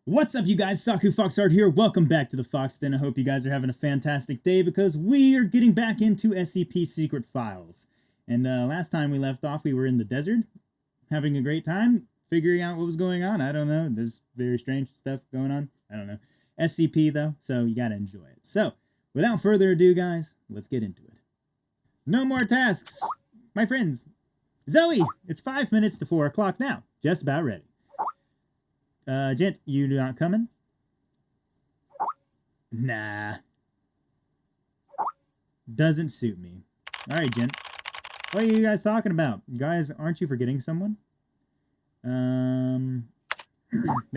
What's up, you guys? Saku Foxheart here. Welcome back to the Fox Den. I hope you guys are having a fantastic day because we are getting back into SCP Secret Files. And last time we left off, we were in the desert, having a great time, figuring out what was going on. I don't know. There's very strange stuff going on. I don't know. SCP, though, so you gotta enjoy it. So, without further ado, guys, let's get into it. No more tasks, my friends. Zoe, it's 5 minutes to 4 o'clock now. Just about ready. Gent, you not coming? Nah. Doesn't suit me. Alright, Gent. What are you guys talking about? You guys, aren't you forgetting someone? There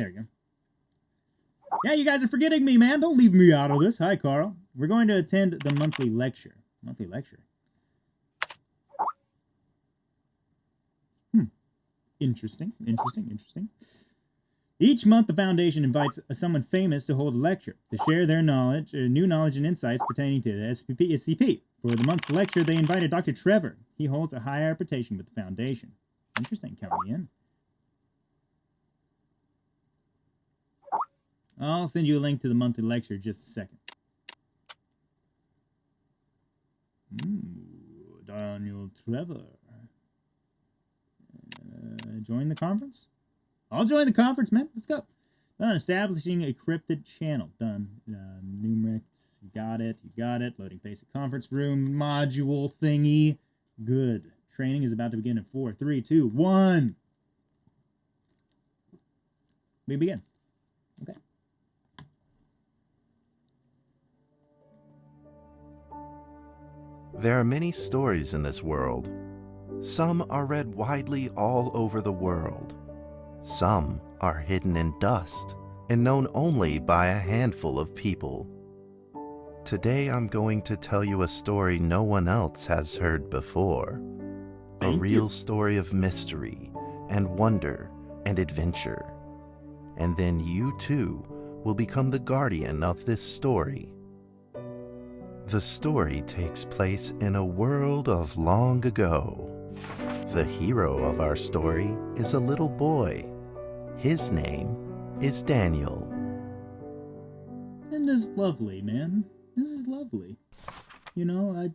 you go. Yeah, you guys are forgetting me, man. Don't leave me out of this. Hi, Carl. We're going to attend the monthly lecture. Monthly lecture? Interesting. Each month, the Foundation invites someone famous to hold a lecture to share their knowledge, new knowledge and insights pertaining to the SCP. For the month's lecture, they invited Dr. Trevor. He holds a high reputation with the Foundation. Interesting, count me in. I'll send you a link to the monthly lecture in just a second. Daniel Trevor. Join the conference? I'll join the conference, man. Let's go. Done. Establishing a cryptid channel. Done. Numeric. You got it. Loading basic conference room module thingy. Good. Training is about to begin in 4, 3, 2, 1. We begin. Okay. There are many stories in this world. Some are read widely all over the world. Some are hidden in dust and known only by a handful of people. Today I'm going to tell you a story no one else has heard before. A real story of mystery and wonder and adventure. And then you too will become the guardian of this story. The story takes place in a world of long ago. The hero of our story is a little boy. His name is Daniel. And this is lovely, man. This is lovely. You know,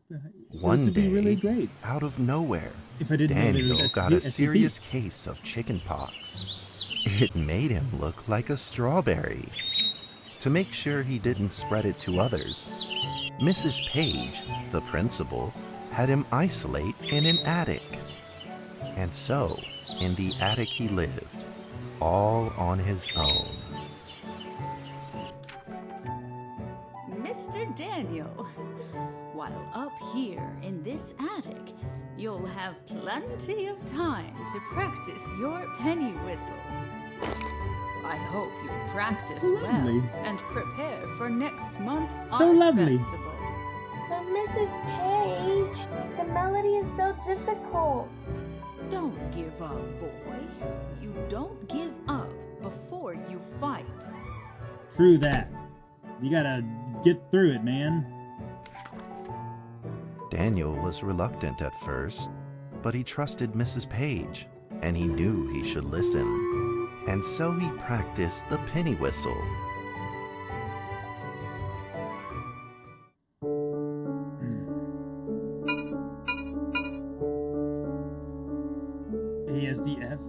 One this would day, be really great. out of nowhere, If I didn't know there Daniel was got a SCP. serious case of chickenpox. It made him look like a strawberry. To make sure he didn't spread it to others, Mrs. Page, the principal, had him isolate in an attic. And so, in the attic he lived, all on his own. Mr. Daniel, while up here in this attic, you'll have plenty of time to practice your penny whistle. I hope you practice So lovely. well and prepare for next month's So art lovely. festival. But Mrs. Page, the melody is so difficult. Don't give up, boy. You don't give up before you fight. True that. You gotta get through it, man. Daniel was reluctant at first, but he trusted Mrs. Page, and he knew he should listen. And so he practiced the penny whistle. ASDF.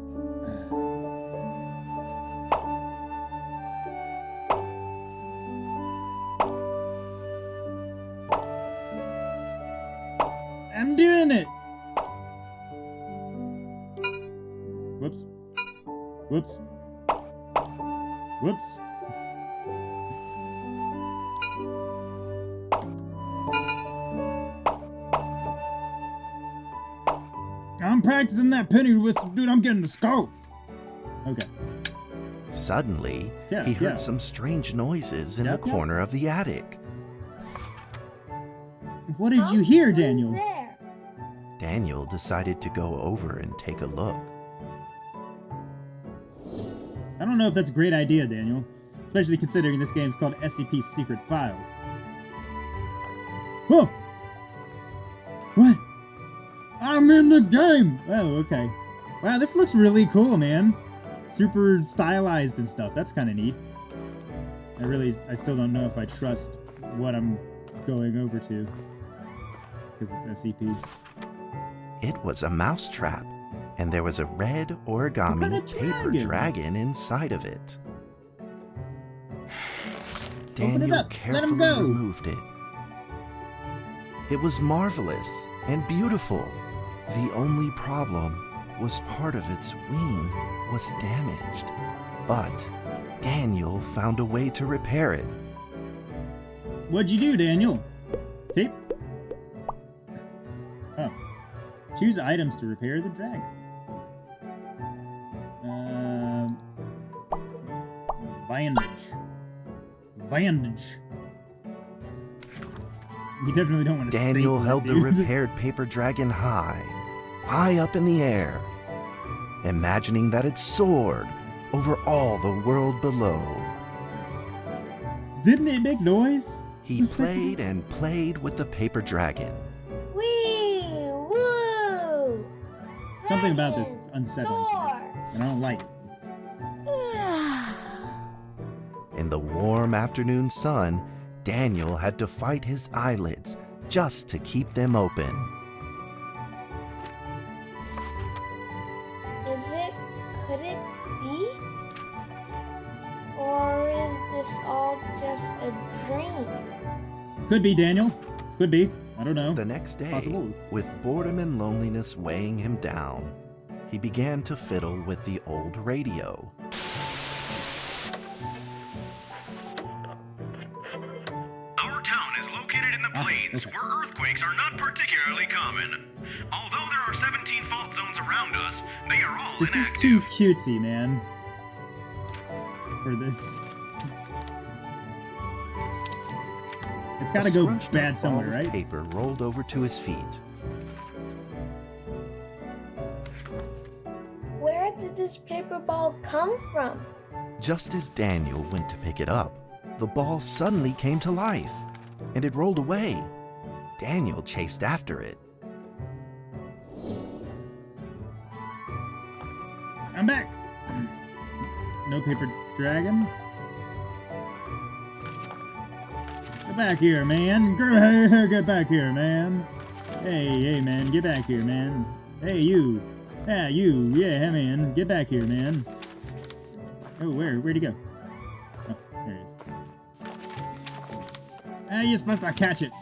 I'm doing it. Whoops. I'm practicing that penny whistle, dude. I'm getting the scope. Okay. Suddenly, Yeah, he heard yeah. some strange noises in Yep, the yep. corner of the attic. What did you hear, Who's Daniel? there? Daniel decided to go over and take a look. I don't know if that's a great idea, Daniel. Especially considering this game's called SCP Secret Files. Whoa! What? I'm in the game! Oh, okay. Wow, this looks really cool, man. super stylized and stuff. That's kind of neat. I still don't know if I trust what I'm going over to, because it's SCP. It was a mousetrap, and there was a red origami paper dragon inside of it. Daniel carefully removed it. It was marvelous and beautiful. The only problem was part of its wing was damaged, but Daniel found a way to repair it. What'd you do, Daniel? Tape? Oh. Choose items to repair the dragon. Bandage. You definitely don't want to Daniel held the repaired paper dragon high up in the air, imagining that it soared over all the world below. Didn't it make noise? He played and played with the paper dragon. Wee! Woo! Something about this is unsettling to me, and I don't like it. In the warm afternoon sun, Daniel had to fight his eyelids just to keep them open. Could it be? Or is this all just a dream? Could be, Daniel. Could be. I don't know. The next day, Possible. with boredom and loneliness weighing him down, he began to fiddle with the old radio. Our town is located in the plains, okay. where earthquakes are not particularly common. Although there are 17 fault zones around us, they are all This is inactive. too cutesy, man. For this. It's gotta go scrunched bad up somewhere, ball of right? paper rolled over to his feet. Where did this paper ball come from? Just as Daniel went to pick it up, the ball suddenly came to life, and it rolled away. Daniel chased after it. I'm back! No paper dragon? Get back here, man! Get back here, man! Hey, man, get back here, man! Hey, you! Yeah, you! Yeah, man, get back here, man! Oh, where'd he go? Oh, there he is. Ah, you're supposed to catch it!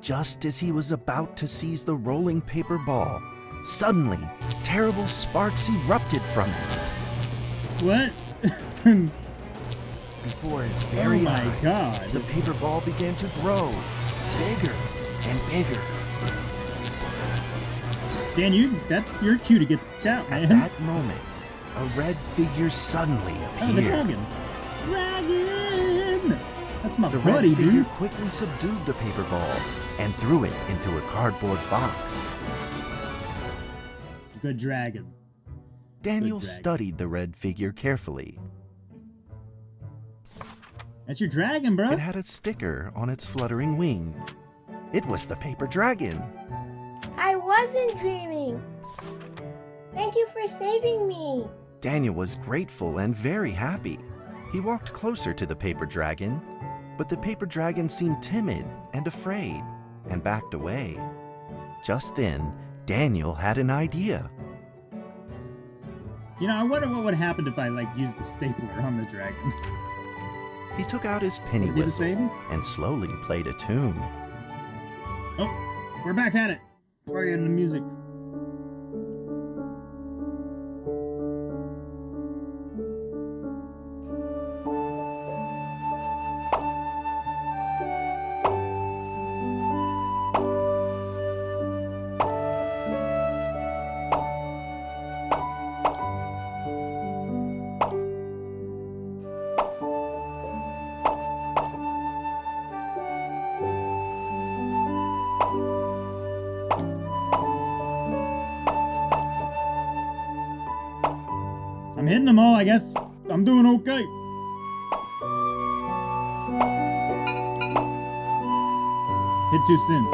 Just as he was about to seize the rolling paper ball, suddenly, terrible sparks erupted from it. What? Before his very Oh my eyes, God. the paper ball began to grow, bigger and bigger. Dan, you're cue to get out, man. At that moment, a red figure suddenly Oh, the appeared. dragon! Dragon! That's my The buddy, red figure dude. quickly subdued the paper ball and threw it into a cardboard box. Good dragon. Daniel dragon. studied the red figure carefully. That's your dragon, bro. It had a sticker on its fluttering wing. It was the paper dragon. I wasn't dreaming. Thank you for saving me. Daniel was grateful and very happy. He walked closer to the paper dragon, but the paper dragon seemed timid and afraid and backed away. Just then, Daniel had an idea. You know, I wonder what would happen if I, used the stapler on the dragon. He took out his penny Would it be the whistle same? and slowly played a tune. Oh, we're back at it. Playing the music. I'm hitting them all, I guess. I'm doing okay. Hit too soon.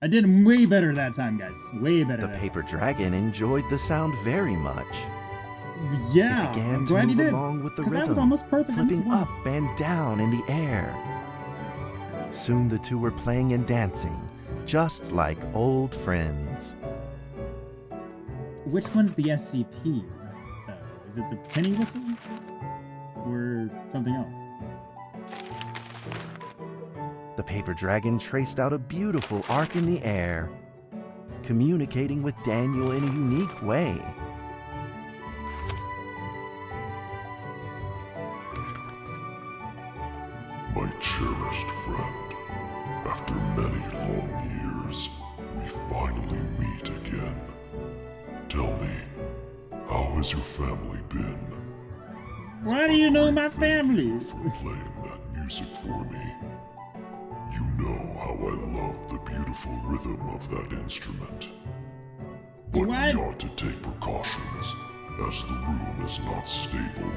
I did way better that time, guys. Way better. The that paper dragon enjoyed the sound very much. time. Yeah, It began I'm to glad you move did. along with the 'Cause rhythm, that was almost perfect. I'm flipping disappointed. up and down in the air. Soon the two were playing and dancing, just like old friends. Which one's the SCP? Is it the penny whistle? Or something else? The paper dragon traced out a beautiful arc in the air, communicating with Daniel in a unique way. My cherished friend, after many long years, we finally meet again. Tell me, how has your family been? Why do you know my family? For playing that music for me. You know how I love the beautiful rhythm of that instrument. But What? we ought to take precautions, as the room is not stable.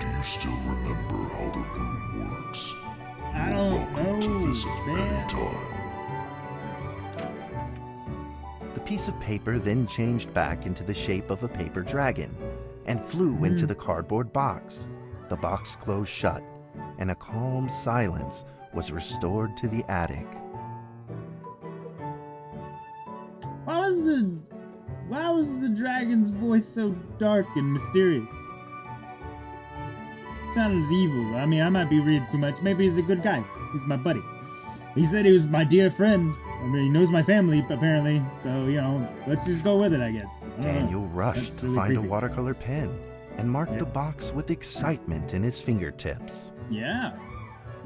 Do you still remember how the room works? I You're don't welcome to know, visit man. anytime. The piece of paper then changed back into the shape of a paper dragon and flew into the cardboard box. The box closed shut, and a calm silence was restored to the attic. Why was the dragon's voice so dark and mysterious? Sounded evil. I mean, I might be reading too much. Maybe he's a good guy. He's my buddy. He said he was my dear friend. I mean, he knows my family, apparently. So, you know, let's just go with it, I guess. I don't know. Daniel rushed That's to really find creepy. a watercolor pen and marked Yeah. the box with excitement in his fingertips. Yeah.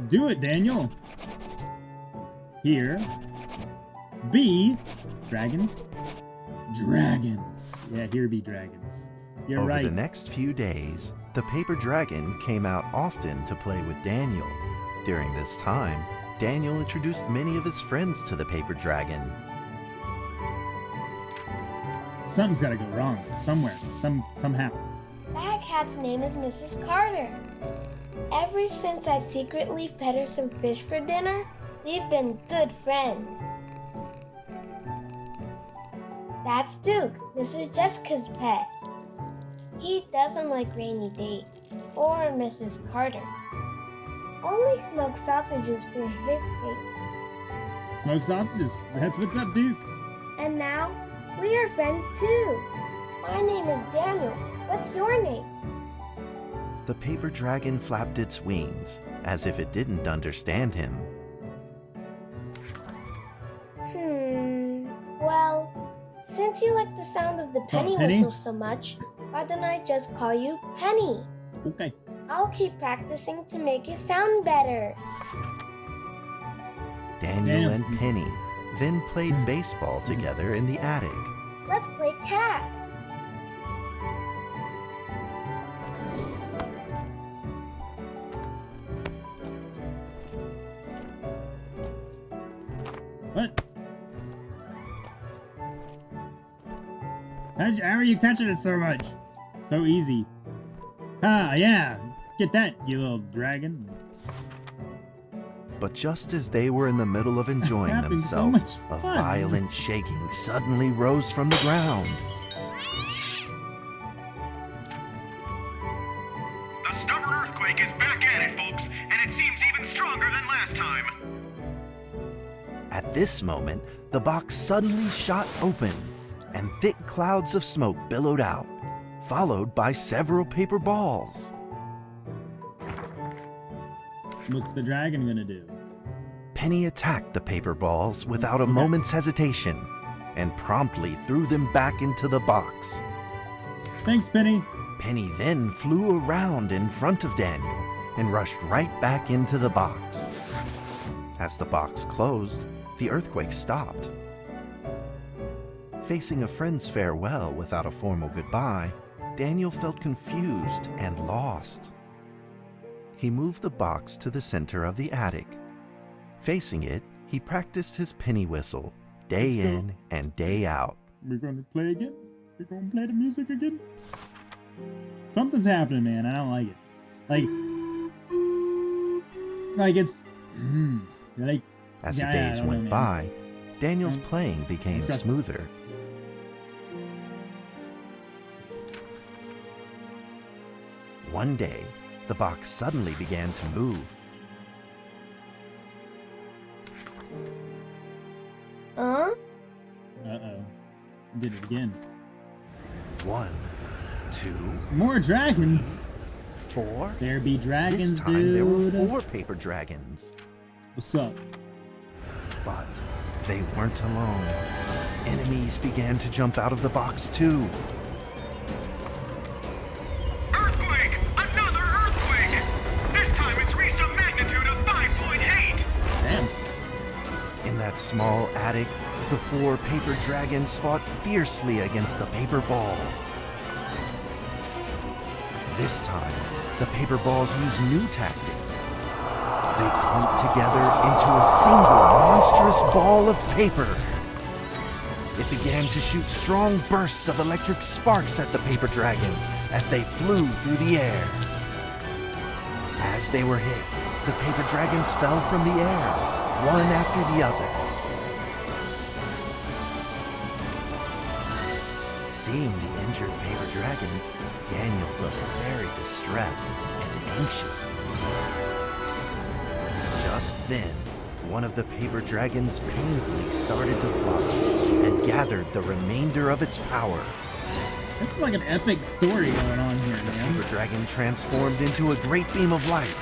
Do it, Daniel. Here. B. Dragons. Dragons. Yeah, here be dragons. You're Over right. the next few days, the paper dragon came out often to play with Daniel. During this time, Daniel introduced many of his friends to the paper dragon. Something's gotta go wrong. Somewhere. Somehow. That cat's name is Mrs. Carter. Ever since I secretly fed her some fish for dinner, we've been good friends. That's Duke, Mrs. Jessica's pet. He doesn't like Rainy Day or Mrs. Carter. Only smoked sausages for his taste. Smoked sausages. That's what's up, dude. And now, we are friends too. My name is Daniel. What's your name? The paper dragon flapped its wings, as if it didn't understand him. Well, since you like the sound of the penny Penny? whistle so much, why don't I just call you Penny? Okay. I'll keep practicing to make it sound better. Daniel Daniel. and Penny then played baseball together in the attic. Let's play cat. What? How are you catching it so much? So easy. Ah, yeah. Get that, you little dragon. But just as they were in the middle of enjoying Having so themselves, much a fun. violent shaking suddenly rose from the ground. A stubborn earthquake is back at it, folks, and it seems even stronger than last time. At this moment, the box suddenly shot open, and thick clouds of smoke billowed out, followed by several paper balls. What's the dragon gonna do? Penny attacked the paper balls without a moment's hesitation and promptly threw them back into the box. Thanks, Penny. Penny then flew around in front of Daniel and rushed right back into the box. As the box closed, the earthquake stopped. Facing a friend's farewell without a formal goodbye, Daniel felt confused and lost. He moved the box to the center of the attic. Facing it, he practiced his penny whistle, day Let's go. in and day out. We're gonna play again? We're gonna play the music again? Something's happening, man. I don't like it. Like it's... like... As Yeah, the I days don't know, went man. by, Daniel's playing became Interesting. smoother. One day, the box suddenly began to move. Huh? Uh-oh. Did it again. 1, 2, More dragons! 4. There be dragons, This time dude. there were 4 paper dragons. What's up? But they weren't alone. Enemies began to jump out of the box too. Earthquake! Another earthquake! This time it's reached a magnitude of 5.8! Damn. In that small attic, the 4 paper dragons fought fiercely against the paper balls. This time, the paper balls used new tactics. They clumped together into a single monstrous ball of paper. It began to shoot strong bursts of electric sparks at the paper dragons as they flew through the air. As they were hit, the paper dragons fell from the air, one after the other. Seeing the injured paper dragons, Daniel felt very distressed and anxious. Just then, one of the paper dragons painfully started to fly and gathered the remainder of its power. This is like an epic story going on here, The man. paper dragon transformed into a great beam of light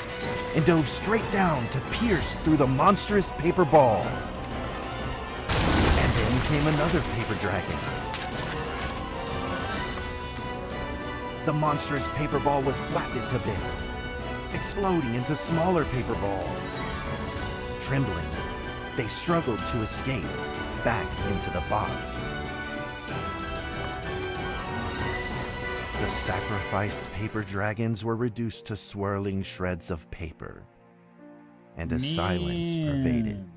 and dove straight down to pierce through the monstrous paper ball. And then came another paper dragon. The monstrous paper ball was blasted to bits, exploding into smaller paper balls. Trembling, they struggled to escape back into the box. The sacrificed paper dragons were reduced to swirling shreds of paper, and a silence pervaded. Man.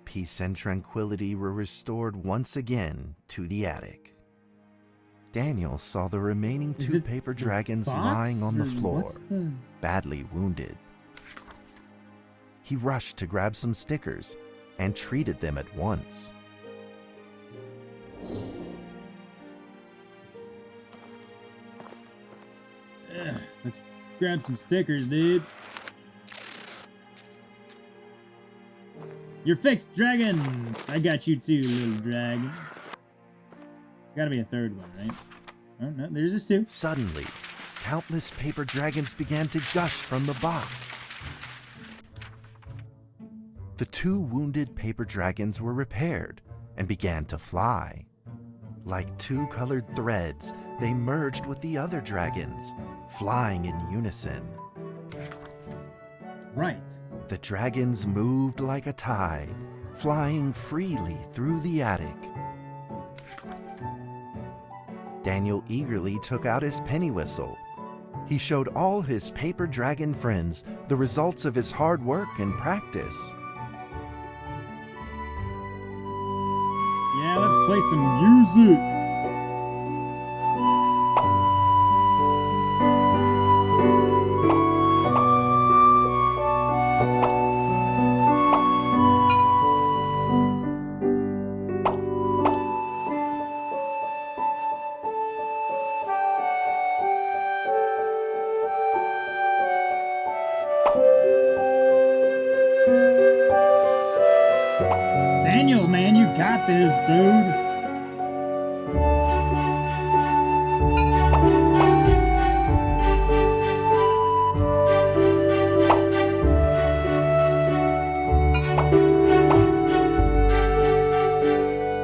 Peace and tranquility were restored once again to the attic. Daniel saw the remaining Is 2 it paper the dragons box, lying on the or floor, what's the... badly wounded. He rushed to grab some stickers and treated them at once. Let's grab some stickers, dude. You're fixed, dragon! I got you too, little dragon. There's gotta be a third one, right? Oh, no, there's just 2. Suddenly, countless paper dragons began to gush from the box. The 2 wounded paper dragons were repaired and began to fly. Like 2 colored threads, they merged with the other dragons, flying in unison. Right. The dragons moved like a tide, flying freely through the attic. Daniel eagerly took out his penny whistle. He showed all his paper dragon friends the results of his hard work and practice. Yeah, let's play some music. Daniel, man, you got this, dude.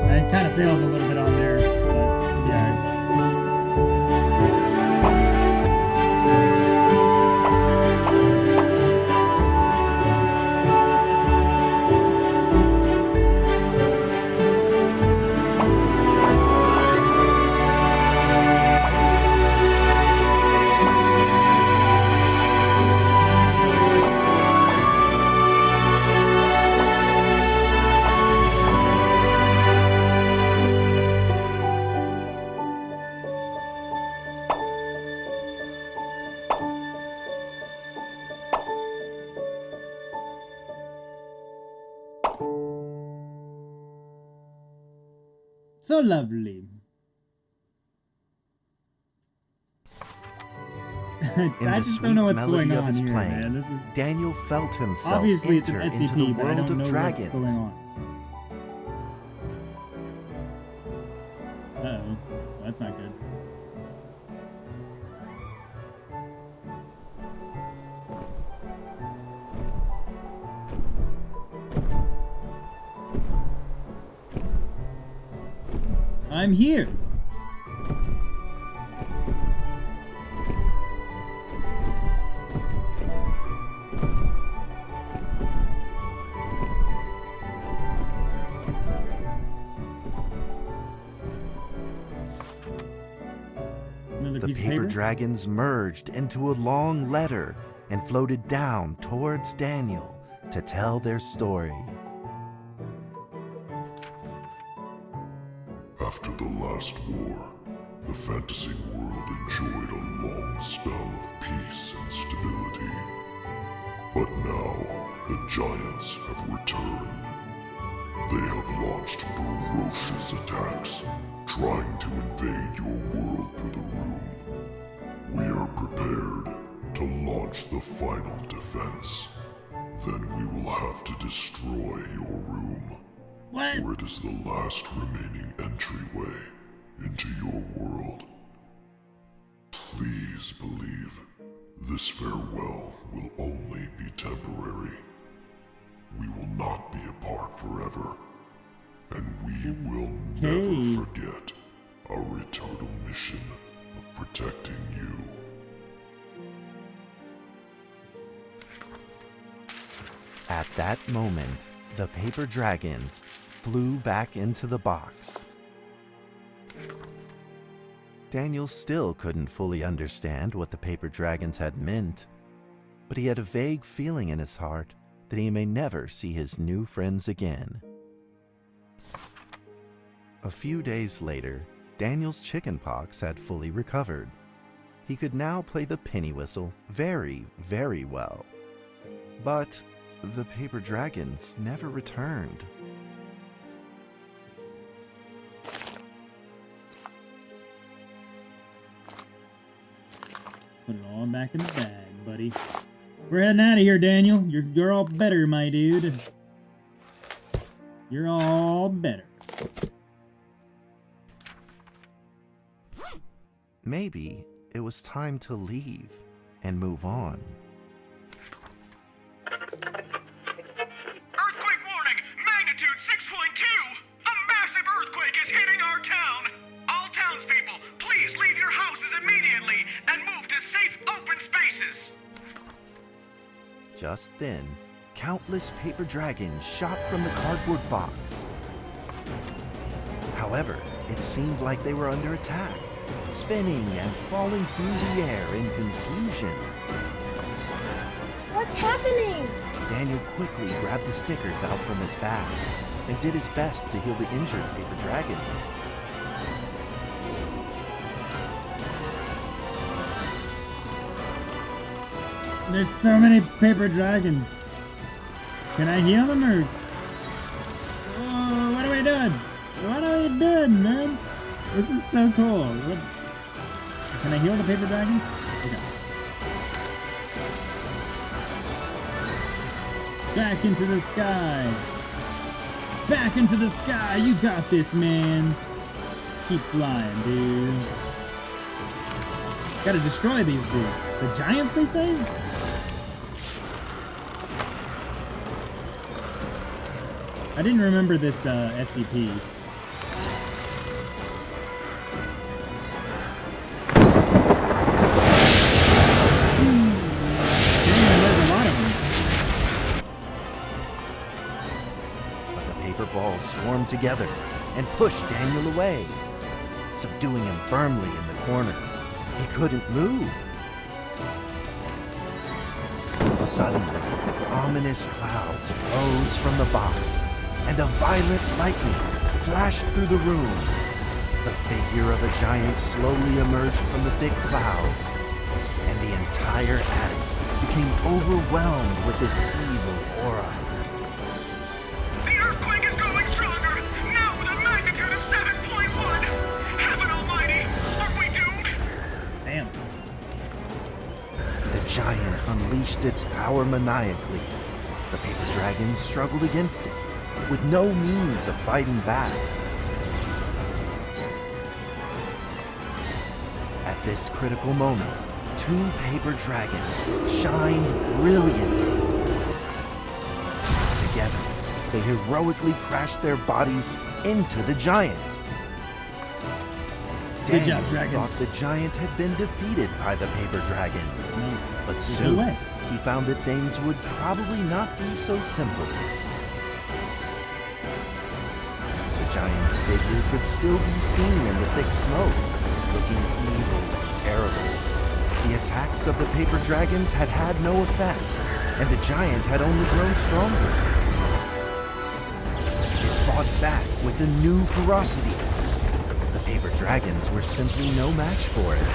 It kind of fails a little bit on there, but yeah. So lovely. In I the just sweet don't know what's melody going of on his here, playing, man. This is Daniel felt himself obviously it's an enter into the SCP, but I world don't of know dragons. what's going on. Uh-oh. Well, that's not good. I'm here. Another The piece of paper paper. dragons merged into a long letter and floated down towards Daniel to tell their story. After the last war, the fantasy world enjoyed a long spell of peace and stability. But now, the giants have returned. They have launched ferocious attacks, trying to invade your world through the room. We are prepared to launch the final defense. Then we will have to destroy your room. What? For it is the last remaining entryway into your world. Please believe this farewell will only be temporary. We will not be apart forever, and we will never forget our eternal mission of protecting you. At that moment, the paper dragons flew back into the box. Daniel still couldn't fully understand what the paper dragons had meant, but he had a vague feeling in his heart that he may never see his new friends again. A few days later, Daniel's chickenpox had fully recovered. He could now play the penny whistle very, very well. But the paper dragons never returned. Put it all back in the bag, buddy. We're heading out of here, Daniel. You're all better, my dude. You're all better. Maybe it was time to leave and move on. Earthquake warning! Magnitude 6.2! A massive earthquake is hitting our town! All townspeople, please leave your houses immediately and move to safe open spaces! Just then, countless paper dragons shot from the cardboard box. However, it seemed like they were under attack, spinning and falling through the air in confusion. What's happening? Daniel quickly grabbed the stickers out from his bag and did his best to heal the injured paper dragons. There's so many paper dragons. Can I heal them or? Oh, what are we doing? What are we doing, man? This is so cool. What? Can I heal the paper dragons? Okay. Back into the sky. Back into the sky. You got this, man. Keep flying, dude. Gotta destroy these dudes. The giants, they say? I didn't remember this SCP. But the paper balls swarmed together and pushed Daniel away, subduing him firmly in the corner. He couldn't move. Suddenly, ominous clouds rose from the box, and a violent lightning flashed through the room. The figure of a giant slowly emerged from the thick clouds, and the entire attic became overwhelmed with its evil aura. The earthquake is growing stronger, now with a magnitude of 7.8! its power maniacally. The paper dragons struggled against it, with no means of fighting back. At this critical moment, 2 paper dragons shined brilliantly. Together, they heroically crashed their bodies into the giant. Good job, Daniel dragons. thought the giant had been defeated by the paper dragons. But no soon, way. he found that things would probably not be so simple. The giant's figure could still be seen in the thick smoke, looking evil and terrible. The attacks of the paper dragons had had no effect, and the giant had only grown stronger. It fought back with a new ferocity. The paper dragons were simply no match for it.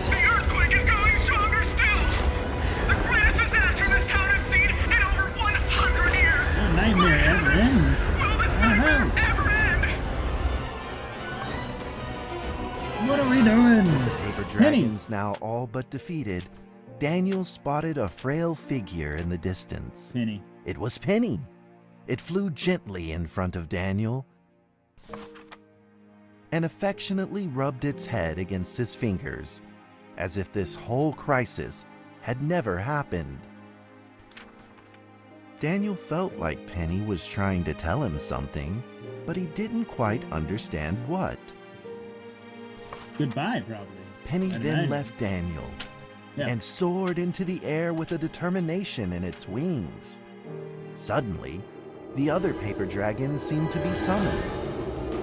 The earthquake is going stronger still! The greatest disaster this town has seen in over 100 years! Will nightmare ever end? Will this I don't nightmare know. ever end? What are we doing? The paper dragons now all but defeated, Daniel spotted a frail figure in the distance. Penny. It was Penny. It flew gently in front of Daniel and affectionately rubbed its head against his fingers, as if this whole crisis had never happened. Daniel felt like Penny was trying to tell him something, but he didn't quite understand what. Goodbye, probably. Penny I'd then imagine. left Daniel Yeah. and soared into the air with a determination in its wings. Suddenly, the other paper dragons seemed to be summoned.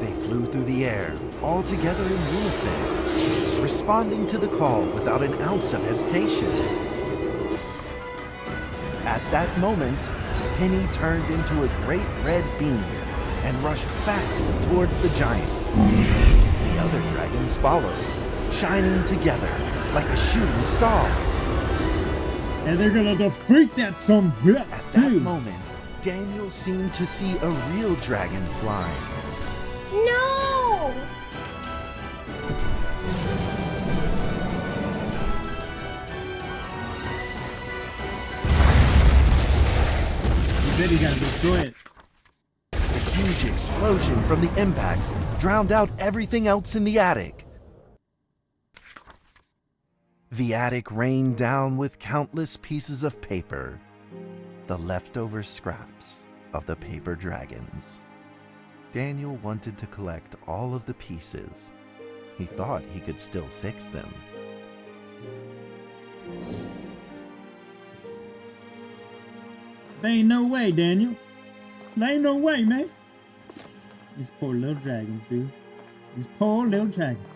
They flew through the air, all together in unison, responding to the call without an ounce of hesitation. At that moment, Penny turned into a great red beam and rushed fast towards the giant. The other dragons followed, shining together like a shooting star. And they're gonna defeat that some bitch, At that too. moment, Daniel seemed to see a real dragon flying. No! He said he's gonna destroy it. A huge explosion from the impact drowned out everything else in the attic. The attic rained down with countless pieces of paper, the leftover scraps of the paper dragons. Daniel wanted to collect all of the pieces. He thought he could still fix them. There ain't no way, Daniel. There ain't no way, man. These poor little dragons, dude. These poor little dragons.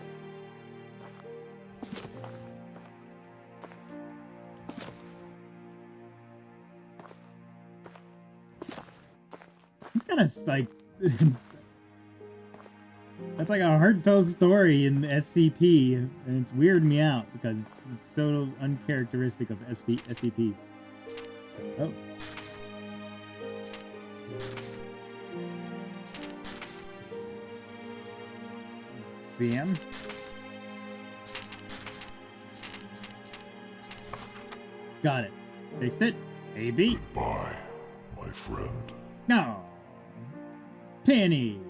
It's kind of like that's like a heartfelt story in SCP, and it's weirding me out because it's so uncharacteristic of SCPs. Oh. PM. Got it. Fixed it. AB. Goodbye, my friend. No. Penny.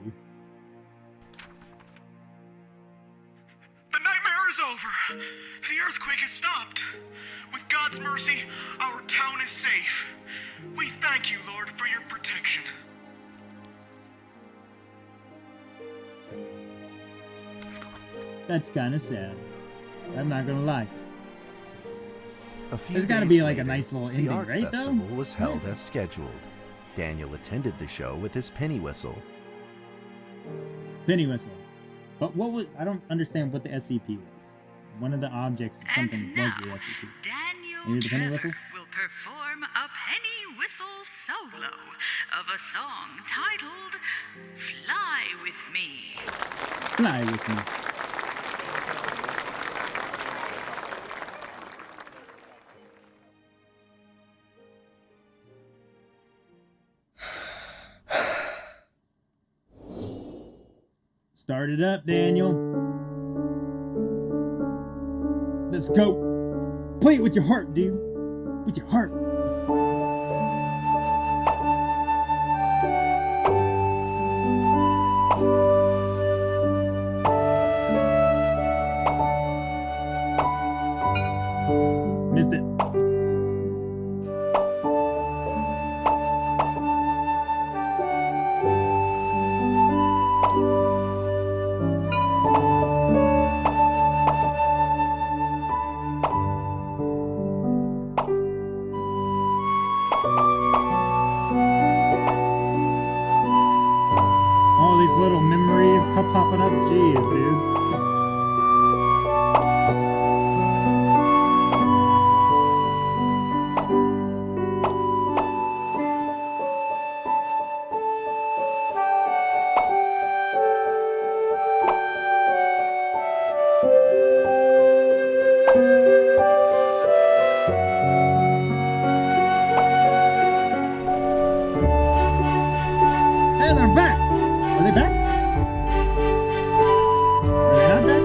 The nightmare is over. The earthquake has stopped. With God's mercy, our town is safe. We thank you, Lord, for your protection. That's kind of sad. I'm not gonna lie. A few There's gotta days be like a later, nice little the ending, art right, though? festival was held Yeah. as scheduled. Daniel attended the show with his penny whistle. Penny whistle. But what was? I don't understand what the SCP was. One of the objects of something And was now, the SCP. Daniel Maybe the penny Trevor whistle? will perform a penny whistle solo of a song titled Fly With Me. Fly with me. Start it up, Daniel. Let's go. Play it with your heart, dude. With your heart. Missed it. All these little memories popping up. Jeez, dude. Hey, they're back! Are they back? Are they not back?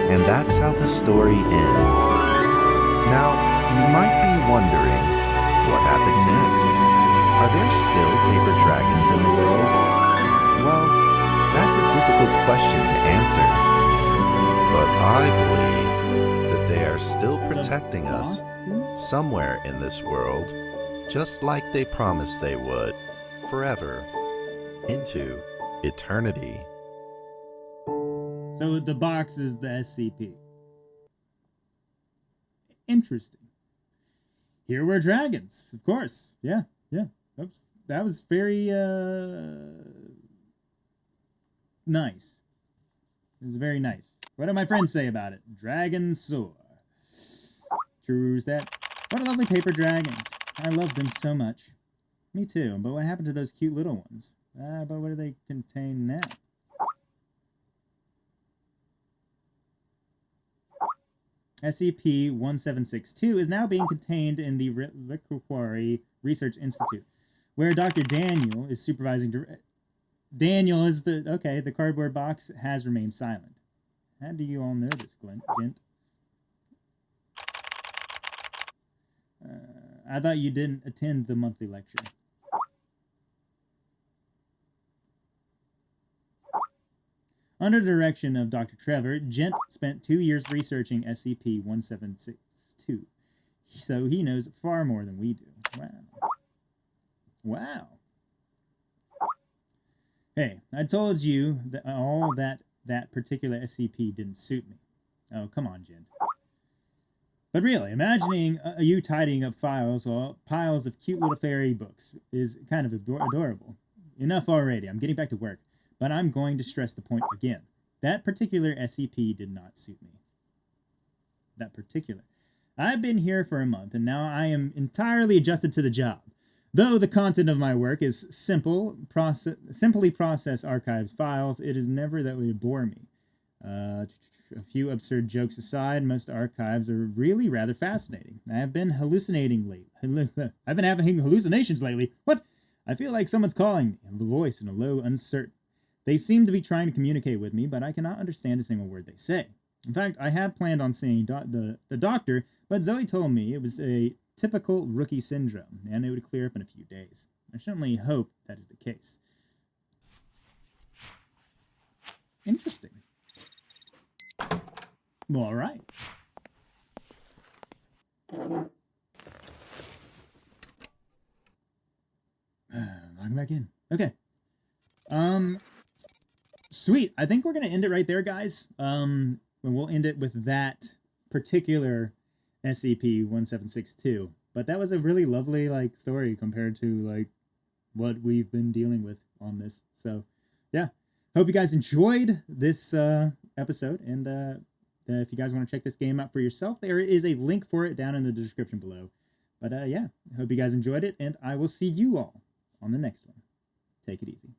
And that's how the story ends. Now, you might be wondering, what happened next? Are there still paper dragons in the world? Well, that's a difficult question to answer. But I believe that they are still protecting us Boxes? somewhere in this world, just like they promised they would, forever, into eternity. So the box is the SCP. Interesting. Here were dragons, of course. Yeah. That was very nice. It was very nice. What do my friends say about it? Dragon soar. True that. What lovely paper dragons. I love them so much. Me too, but what happened to those cute little ones? But what do they contain now? SCP-1762 is now being contained in the Reliquary Research Institute, where Dr. Daniel is supervising. Daniel is the cardboard box has remained silent. How do you all know this, Gent? I thought you didn't attend the monthly lecture. Under the direction of Dr. Trevor, Gent spent 2 years researching SCP-1762, so he knows far more than we do. Wow. Hey, I told you that that particular SCP didn't suit me. Oh, come on, Gent. But really, imagining you tidying up files while piles of cute little fairy books is kind of adorable. Enough already. I'm getting back to work. But I'm going to stress the point again. That particular SCP did not suit me. That particular. I've been here for a month, and now I am entirely adjusted to the job. Though the content of my work is simply process archives files, it is never that would bore me. A few absurd jokes aside, most archives are really rather fascinating. I have been hallucinating lately. I've been having hallucinations lately. What? I feel like someone's calling me, a voice in a low, uncertain. They seem to be trying to communicate with me, but I cannot understand a single word they say. In fact, I had planned on seeing the doctor, but Zoe told me it was a typical rookie syndrome, and it would clear up in a few days. I certainly hope that is the case. Interesting. Well, all right. Log back in. Okay. Sweet. I think we're gonna end it right there, guys. And we'll end it with that particular SCP-1762. But that was a really lovely story compared to what we've been dealing with on this. So yeah. Hope you guys enjoyed this episode, and if you guys want to check this game out for yourself, there is a link for it down in the description below. But yeah, hope you guys enjoyed it, and I will see you all on the next one. Take it easy.